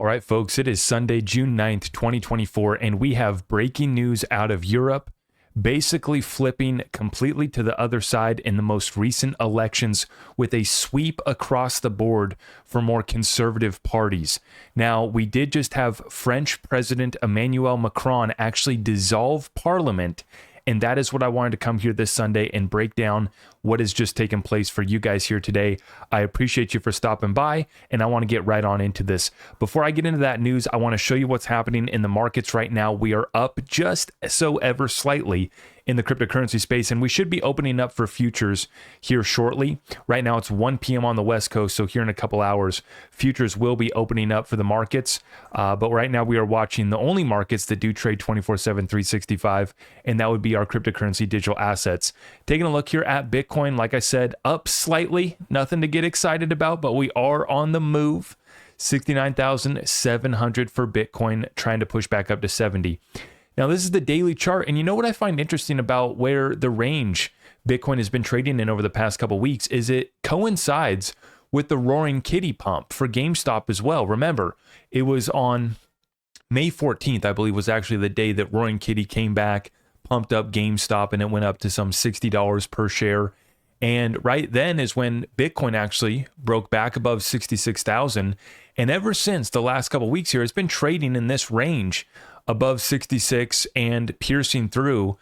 All right, folks, it is Sunday, June 9th, 2024, and we have breaking news out of Europe, basically flipping completely to the other side in the most recent elections with a sweep across the board for more conservative parties. Now, we did just have French President Emmanuel Macron actually dissolve parliament, and that is what I wanted to come here this Sunday and break down what has just taken place for you guys here today. I appreciate you for stopping by, and I want to get right on into this. Before I get into that news, I want to show you what's happening in the markets right now. We are up just so ever slightly in the cryptocurrency space, and we should be opening up for futures here shortly. Right now, it's 1 p.m. on the West Coast, so here in a couple hours, futures will be opening up for the markets. But right now, we are watching the only markets that do trade 24/7, 365, and that would be our cryptocurrency digital assets. Taking a look here at Bitcoin, like I said, up slightly, nothing to get excited about, but we are on the move. 69,700 for Bitcoin, trying to push back up to 70. Now, this is the daily chart, and you know what I find interesting about where the range Bitcoin has been trading in over the past couple of weeks is it coincides with the Roaring Kitty pump for GameStop as well. Remember, it was on May 14th, I believe, was actually the day that Roaring Kitty came back, pumped up GameStop, and it went up to some $60 per share. And right then is when Bitcoin actually broke back above 66,000. And ever since the last couple of weeks here, it's been trading in this range above 66 and piercing through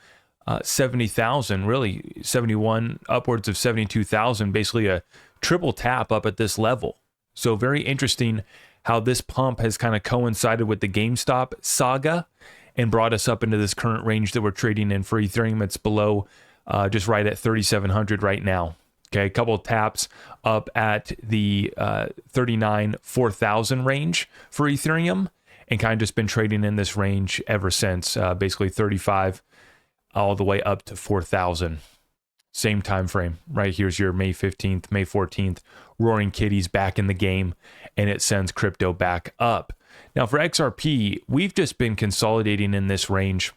70,000, really 71, upwards of 72,000, basically a triple tap up at this level. So very interesting how this pump has kind of coincided with the GameStop saga and brought us up into this current range that we're trading in for Ethereum. It's below just right at 3,700 right now. Okay, a couple of taps up at the 4,000 range for Ethereum, and kind of just been trading in this range ever since, basically 35 all the way up to 4,000. Same time frame. Right here's your May 15th, May 14th. Roaring Kitty's back in the game, and it sends crypto back up. Now for XRP, we've just been consolidating in this range,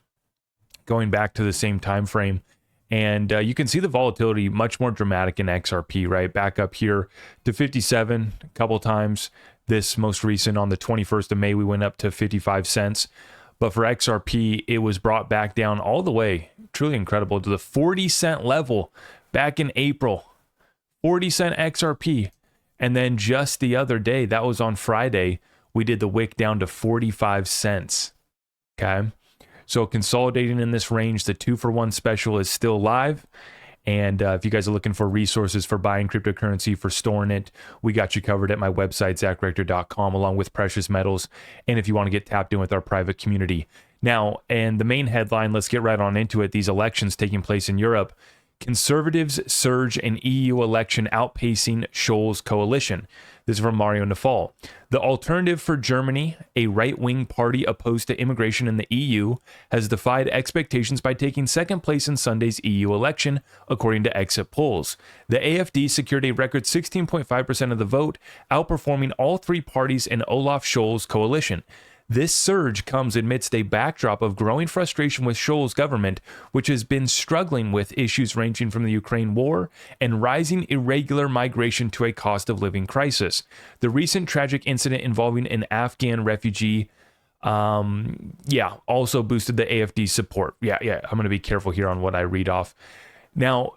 going back to the same time frame. And you can see the volatility much more dramatic in XRP, right? Back up here to 57 a couple times. This most recent on the 21st of May, we went up to 55 cents. But for XRP, it was brought back down all the way, truly incredible, to the 40-cent level back in April. 40-cent XRP. And then just the other day, that was on Friday, we did the wick down to 45 cents. Okay. So consolidating in this range, the 2-for-1 special is still live. And if you guys are looking for resources for buying cryptocurrency, for storing it, we got you covered at my website, ZachRector.com, along with precious metals. And if you want to get tapped in with our private community. Now, and the main headline, let's get right on into it. These elections taking place in Europe. Conservatives surge in EU election outpacing Scholz coalition. This is from Mario Nafal. The Alternative for Germany, a right-wing party opposed to immigration in the EU, has defied expectations by taking second place in Sunday's EU election, according to exit polls. The AfD secured a record 16.5% of the vote, outperforming all three parties in Olaf Scholz' coalition. This surge comes amidst a backdrop of growing frustration with Scholz' government, which has been struggling with issues ranging from the Ukraine war and rising irregular migration to a cost of living crisis. The recent tragic incident involving an Afghan refugee also boosted the AfD support. I'm going to be careful here on what I read off. Now,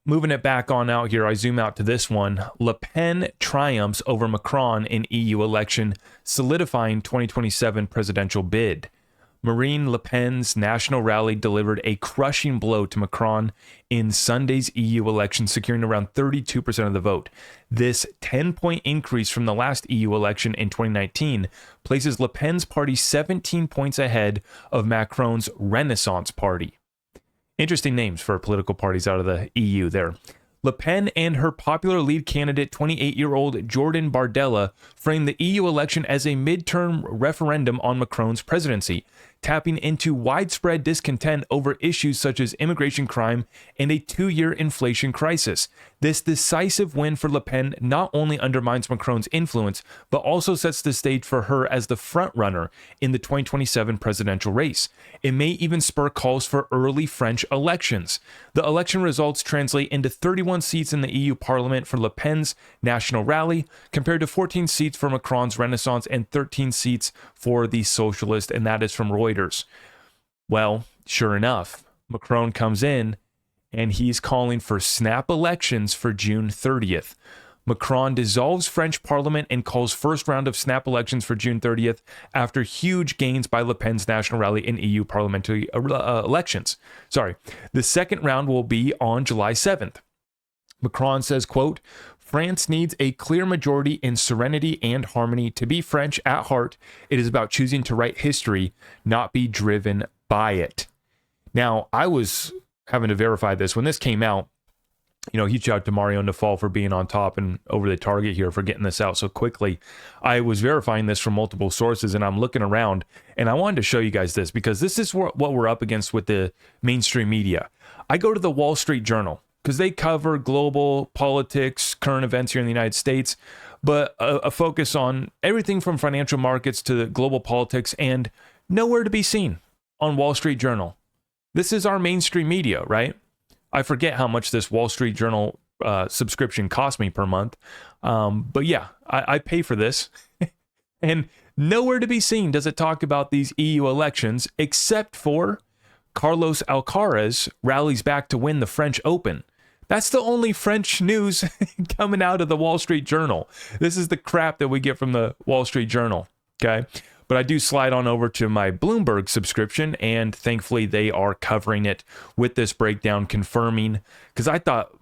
moving it back on out here, I zoom out to this one. Le Pen triumphs over Macron in EU election, solidifying 2027 presidential bid. Marine Le Pen's national rally delivered a crushing blow to Macron in Sunday's EU election, securing around 32% of the vote. This 10-point increase from the last EU election in 2019 places Le Pen's party 17 points ahead of Macron's Renaissance Party. Interesting names for political parties out of the EU there. Le Pen and her popular lead candidate, 28-year-old Jordan Bardella, framed the EU election as a midterm referendum on Macron's presidency, tapping into widespread discontent over issues such as immigration crime and a 2-year inflation crisis. This decisive win for Le Pen not only undermines Macron's influence, but also sets the stage for her as the frontrunner in the 2027 presidential race. It may even spur calls for early French elections. The election results translate into 31 seats in the EU Parliament for Le Pen's National Rally, compared to 14 seats for Macron's Renaissance and 13 seats for the Socialist, and that is from Reuters. Well, sure enough, Macron comes in and he's calling for snap elections for June 30th. Macron dissolves French parliament and calls first round of snap elections for June 30th after huge gains by Le Pen's National Rally in EU parliamentary elections. The second round will be on July 7th. Macron says, quote, France needs a clear majority in serenity and harmony. To be French at heart, it is about choosing to write history, not be driven by it. Now, I was having to verify this. When this came out, huge shout out to Mario Nafal for being on top and over the target here for getting this out so quickly. I was verifying this from multiple sources, and I'm looking around, and I wanted to show you guys this because this is what we're up against with the mainstream media. I go to the Wall Street Journal because they cover global politics, current events here in the United States, but a focus on everything from financial markets to global politics, and nowhere to be seen on Wall Street Journal. This is our mainstream media, right? I forget how much this Wall Street Journal subscription cost me per month. But yeah, I pay for this. And nowhere to be seen does it talk about these EU elections, except for Carlos Alcaraz rallies back to win the French Open. That's the only French news coming out of the Wall Street Journal. This is the crap that we get from the Wall Street Journal, okay? But I do slide on over to my Bloomberg subscription, and thankfully they are covering it with this breakdown, confirming, because I thought,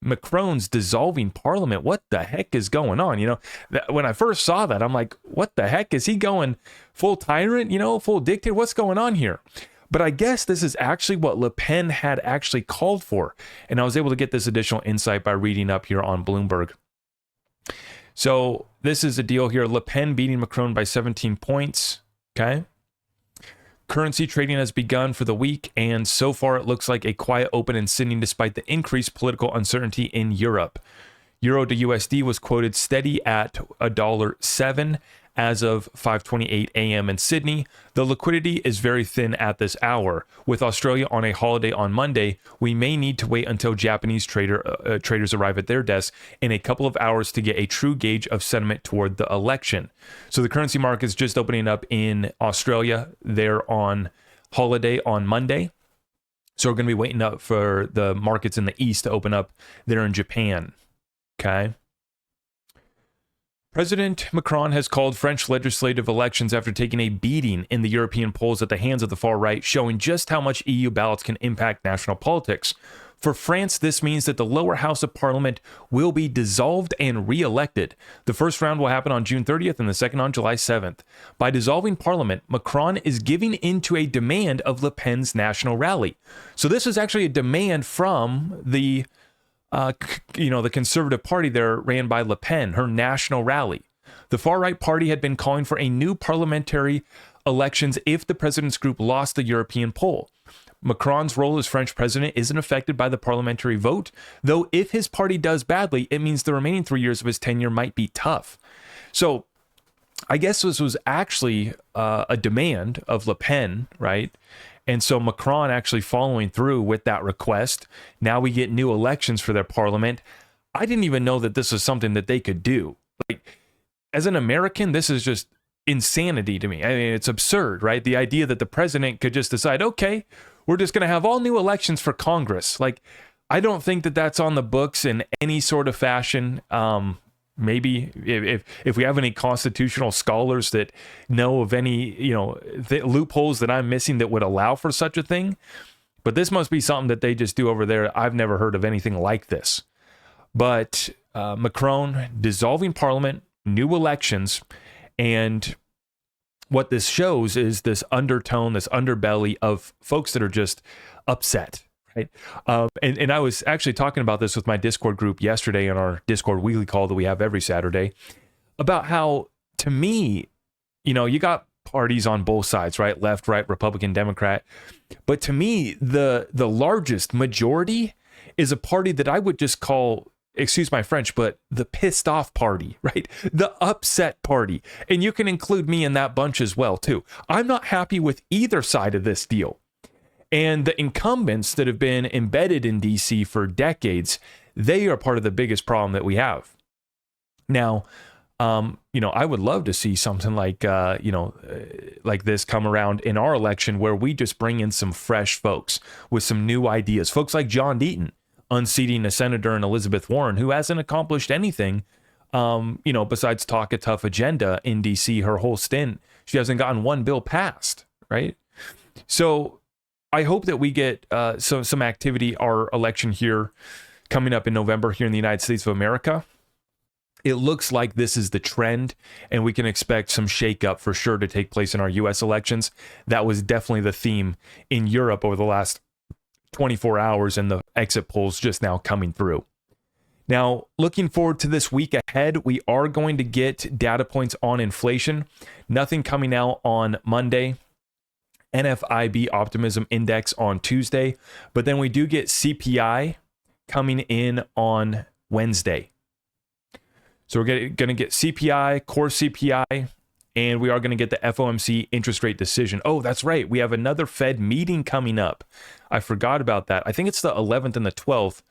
Macron's dissolving parliament. What the heck is going on? When I first saw that, I'm like, what the heck? Is he going full tyrant, full dictator? What's going on here? But I guess this is actually what Le Pen had actually called for. And I was able to get this additional insight by reading up here on Bloomberg. So this is a deal here. Le Pen beating Macron by 17 points. Okay. Currency trading has begun for the week, and so far it looks like a quiet open in Sydney despite the increased political uncertainty in Europe. Euro to USD was quoted steady at $1.07 as of 5:28 a.m. in Sydney. The liquidity is very thin at this hour. With Australia on a holiday on Monday, we may need to wait until Japanese traders arrive at their desks in a couple of hours to get a true gauge of sentiment toward the election. So the currency market is just opening up in Australia. They're on holiday on Monday. So we're going to be waiting up for the markets in the East to open up there in Japan. Okay. President Macron has called French legislative elections after taking a beating in the European polls at the hands of the far right, showing just how much EU ballots can impact national politics. For France, this means that the lower house of parliament will be dissolved and re-elected. The first round will happen on June 30th and the second on July 7th. By dissolving parliament, Macron is giving into a demand of Le Pen's national rally. So this is actually a demand from the Conservative Party there ran by Le Pen, her national rally. The far-right party had been calling for a new parliamentary elections if the president's group lost the European poll. Macron's role as French president isn't affected by the parliamentary vote, though if his party does badly, it means the remaining 3 years of his tenure might be tough. So I guess this was actually a demand of Le Pen, right? And so Macron actually following through with that request. Now we get new elections for their parliament. I didn't even know that this was something that they could do. Like, as an American, this is just insanity to me. I mean, it's absurd, right? The idea that the president could just decide, okay, we're just going to have all new elections for Congress. Like, I don't think that that's on the books in any sort of fashion. Maybe if we have any constitutional scholars that know of any, loopholes that I'm missing that would allow for such a thing. But this must be something that they just do over there. I've never heard of anything like this. But Macron dissolving parliament, new elections, and what this shows is this undertone, this underbelly of folks that are just upset. Right. And I was actually talking about this with my Discord group yesterday in our Discord weekly call that we have every Saturday about how, to me, you got parties on both sides, right? Left, right, Republican, Democrat. But to me, the largest majority is a party that I would just call, excuse my French, but the pissed off party, right? The upset party. And you can include me in that bunch as well, too. I'm not happy with either side of this deal. And the incumbents that have been embedded in DC for decades, they are part of the biggest problem that we have. Now, I would love to see something like, like this come around in our election where we just bring in some fresh folks with some new ideas. Folks like John Deaton unseating a senator and Elizabeth Warren, who hasn't accomplished anything, besides talk a tough agenda in DC her whole stint. She hasn't gotten one bill passed, right? So I hope that we get some activity, our election here coming up in November here in the United States of America. It looks like this is the trend, and we can expect some shakeup for sure to take place in our U.S. elections. That was definitely the theme in Europe over the last 24 hours, and the exit polls just now coming through. Now, looking forward to this week ahead, we are going to get data points on inflation. Nothing coming out on Monday. NFIB Optimism Index on Tuesday, but then we do get CPI coming in on Wednesday. So we're going to get CPI, core CPI, and we are going to get the FOMC interest rate decision. Oh, that's right. We have another Fed meeting coming up. I forgot about that. I think it's the 11th and the 12th,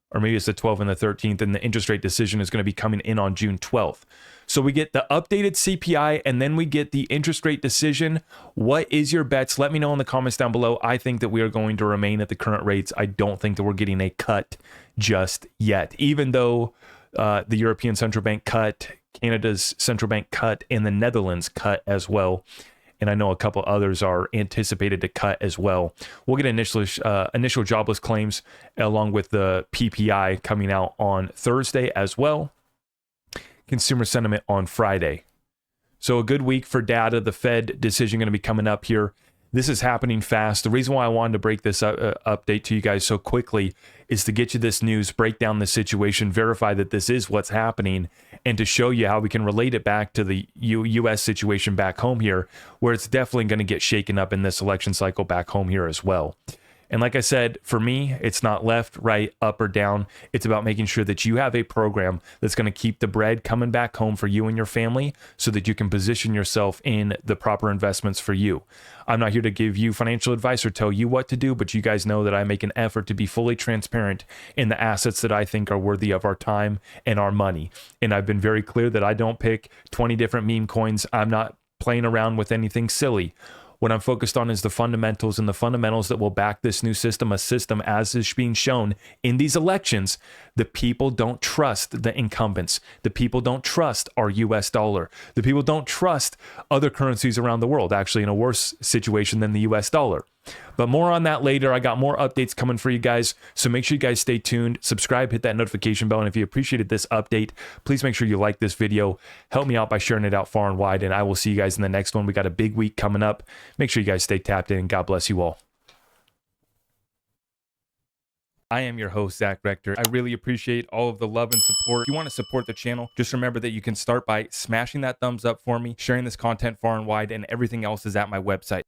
or maybe it's the 12th and the 13th, and the interest rate decision is going to be coming in on June 12th. So we get the updated CPI, and then we get the interest rate decision. What is your bets? Let me know in the comments down below. I think that we are going to remain at the current rates. I don't think that we're getting a cut just yet, even though the European Central Bank cut, Canada's central bank cut, and the Netherlands cut as well. And I know a couple others are anticipated to cut as well. We'll get initial jobless claims along with the PPI coming out on Thursday as well. Consumer sentiment on Friday. So a good week for data. The Fed decision going to be coming up here. This is happening fast. The reason why I wanted to break this update to you guys so quickly is to get you this news, break down the situation, verify that this is what's happening, and to show you how we can relate it back to the U.S. situation back home here, where it's definitely going to get shaken up in this election cycle back home here as well. And like I said, for me, it's not left, right, up, or down. It's about making sure that you have a program that's going to keep the bread coming back home for you and your family so that you can position yourself in the proper investments for you. I'm not here to give you financial advice or tell you what to do, but you guys know that I make an effort to be fully transparent in the assets that I think are worthy of our time and our money. And I've been very clear that I don't pick 20 different meme coins. I'm not playing around with anything silly. What I'm focused on is the fundamentals, and the fundamentals that will back this new system, a system as is being shown in these elections. The people don't trust the incumbents. The people don't trust our US dollar. The people don't trust other currencies around the world, actually in a worse situation than the US dollar. But more on that later. I got more updates coming for you guys, so make sure you guys stay tuned, subscribe, hit that notification bell, and if you appreciated this update, please make sure you like this video. Help me out by sharing it out far and wide, and I will see you guys in the next one. We got a big week coming up. Make sure you guys stay tapped in, and God bless you all. I am your host, Zach Rector. I really appreciate all of the love and support. If you want to support the channel, just remember that you can start by smashing that thumbs up for me, sharing this content far and wide, and everything else is at my website.